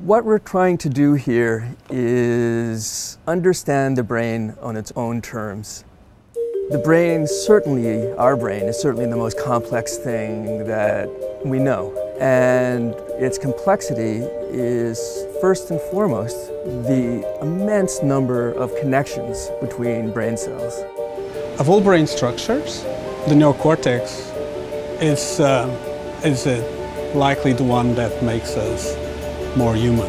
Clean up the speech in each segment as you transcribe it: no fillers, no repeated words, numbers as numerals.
What we're trying to do here is understand the brain on its own terms. The brain, certainly, our brain, is certainly the most complex thing that we know. And its complexity is, first and foremost, the immense number of connections between brain cells. Of all brain structures, the neocortex is likely the one that makes us more human.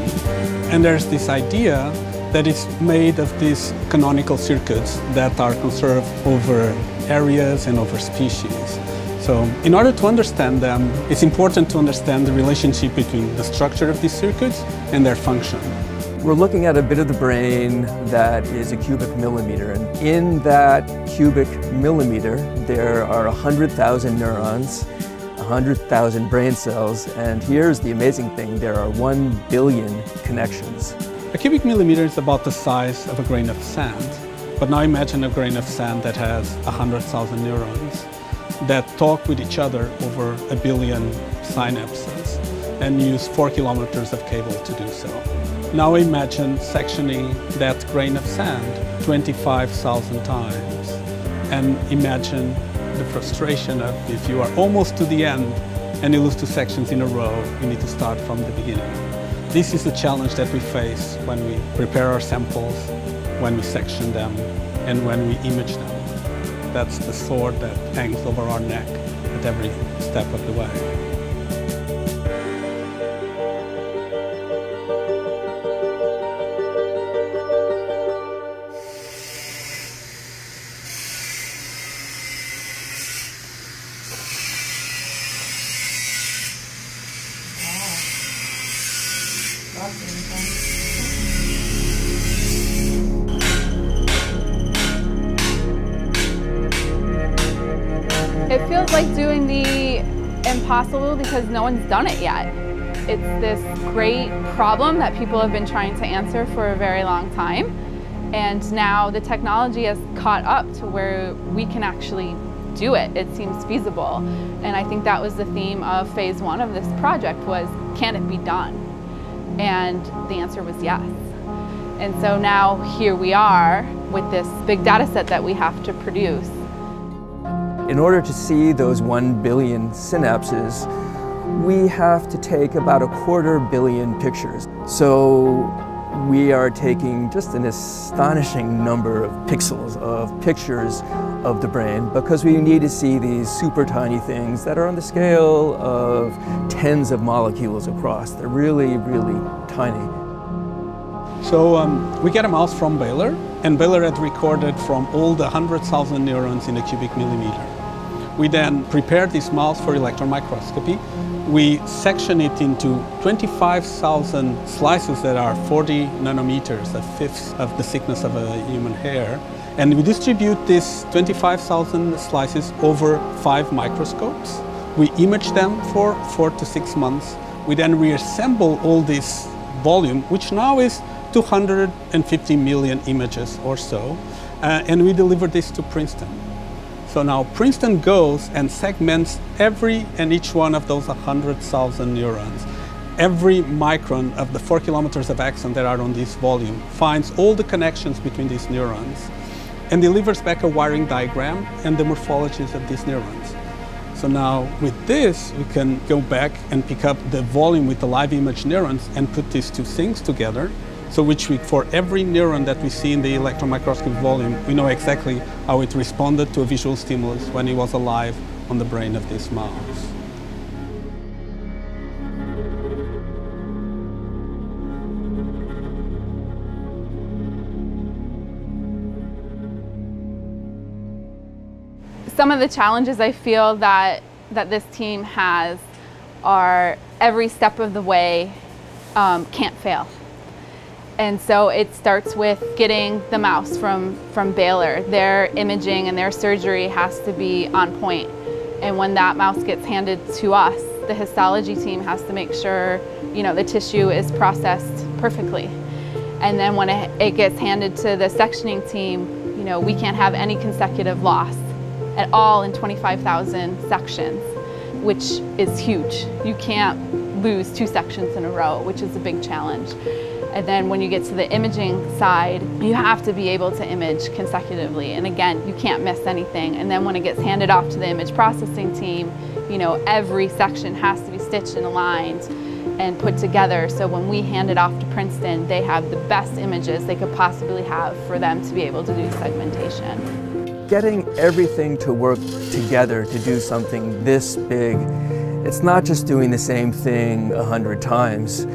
And there's this idea that is made of these canonical circuits that are conserved over areas and over species. So in order to understand them, it's important to understand the relationship between the structure of these circuits and their function. We're looking at a bit of the brain that is a cubic millimeter, and in that cubic millimeter there are 100,000 neurons, 100,000 brain cells, and here's the amazing thing, there are 1 billion connections. A cubic millimeter is about the size of a grain of sand, but now imagine a grain of sand that has 100,000 neurons that talk with each other over 1 billion synapses and use 4 kilometers of cable to do so. Now imagine sectioning that grain of sand 25,000 times, and imagine the frustration of if you are almost to the end and you lose 2 sections in a row, you need to start from the beginning. This is the challenge that we face when we prepare our samples, when we section them, and when we image them. That's the sword that hangs over our neck at every step of the way. It feels like doing the impossible because no one's done it yet. It's this great problem that people have been trying to answer for a very long time. And now the technology has caught up to where we can actually do it. It seems feasible. And I think that was the theme of phase 1 of this project was, can it be done? And the answer was yes. And so now here we are with this big data set that we have to produce. In order to see those 1 billion synapses, we have to take about 250 million pictures. So we are taking just an astonishing number of pixels of pictures of the brain because we need to see these super tiny things that are on the scale of tens of molecules across. They're really, really tiny. So we get a mouse from Baylor, and Baylor had recorded from all the 100,000 neurons in a cubic millimeter. We then prepared this mouse for electron microscopy. We section it into 25,000 slices that are 40 nanometers, a fifth of the thickness of a human hair. And we distribute these 25,000 slices over 5 microscopes. We image them for 4 to 6 months. We then reassemble all this volume, which now is 250 million images or so, and we deliver this to Princeton. So now Princeton goes and segments every and each one of those 100,000 neurons. Every micron of the 4 kilometers of axon that are on this volume finds all the connections between these neurons and delivers back a wiring diagram and the morphologies of these neurons. So now with this, we can go back and pick up the volume with the live image neurons and put these 2 things together. So for every neuron that we see in the electron microscopy volume, we know exactly how it responded to a visual stimulus when it was alive on the brain of this mouse. Some of the challenges I feel that this team has are every step of the way can't fail. And so it starts with getting the mouse from Baylor. Their imaging and their surgery has to be on point. And when that mouse gets handed to us, the histology team has to make sure, the tissue is processed perfectly. And then when it gets handed to the sectioning team, we can't have any consecutive loss at all in 25,000 sections, which is huge. You can't lose 2 sections in a row, which is a big challenge. And then when you get to the imaging side, you have to be able to image consecutively. And again, you can't miss anything. And then when it gets handed off to the image processing team, you know, every section has to be stitched and aligned and put together. So when we hand it off to Princeton, they have the best images they could possibly have for them to be able to do segmentation. Getting everything to work together to do something this big, it's not just doing the same thing 100 times.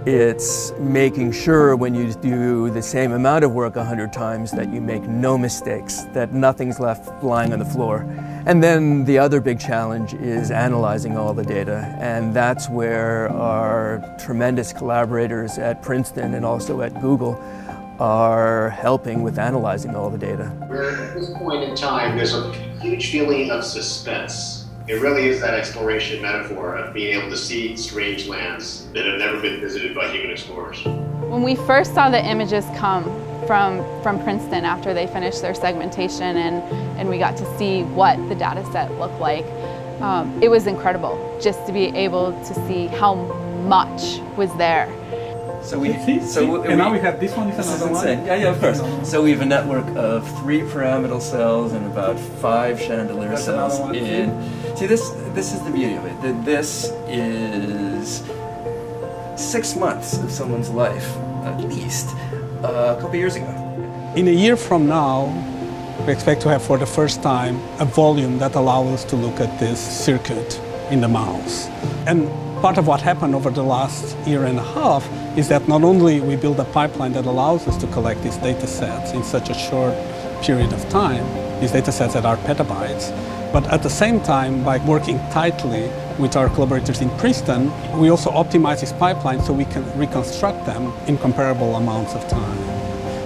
It's making sure when you do the same amount of work 100 times that you make no mistakes, that nothing's left lying on the floor. And then the other big challenge is analyzing all the data, and that's where our tremendous collaborators at Princeton and also at Google are helping with analyzing all the data. Where at this point in time, there's a huge feeling of suspense. It really is that exploration metaphor of being able to see strange lands that have never been visited by human explorers. When we first saw the images come from Princeton after they finished their segmentation and we got to see what the data set looked like, it was incredible just to be able to see how much was there. And now we have this one. Is another one. Yeah, of course. So we have a network of 3 pyramidal cells and about 5 chandelier cells in. See, this is the beauty of it. This is 6 months of someone's life, at least, a couple years ago. In a year from now, we expect to have for the first time a volume that allows us to look at this circuit in the mouse. And part of what happened over the last year and a half is that not only we build a pipeline that allows us to collect these data sets in such a short period of time, these data sets that are petabytes, but at the same time, by working tightly with our collaborators in Princeton, we also optimize this pipeline so we can reconstruct them in comparable amounts of time.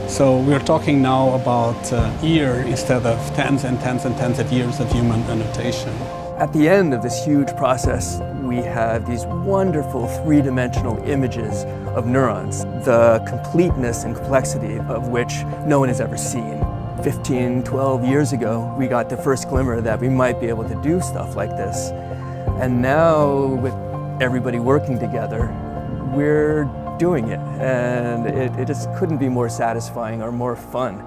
So we're talking now about a year instead of tens and tens and tens of years of human annotation. At the end of this huge process, we have these wonderful 3-dimensional images of neurons, the completeness and complexity of which no one has ever seen. 15, 12 years ago, we got the first glimmer that we might be able to do stuff like this. And now, with everybody working together, we're doing it. And it just couldn't be more satisfying or more fun.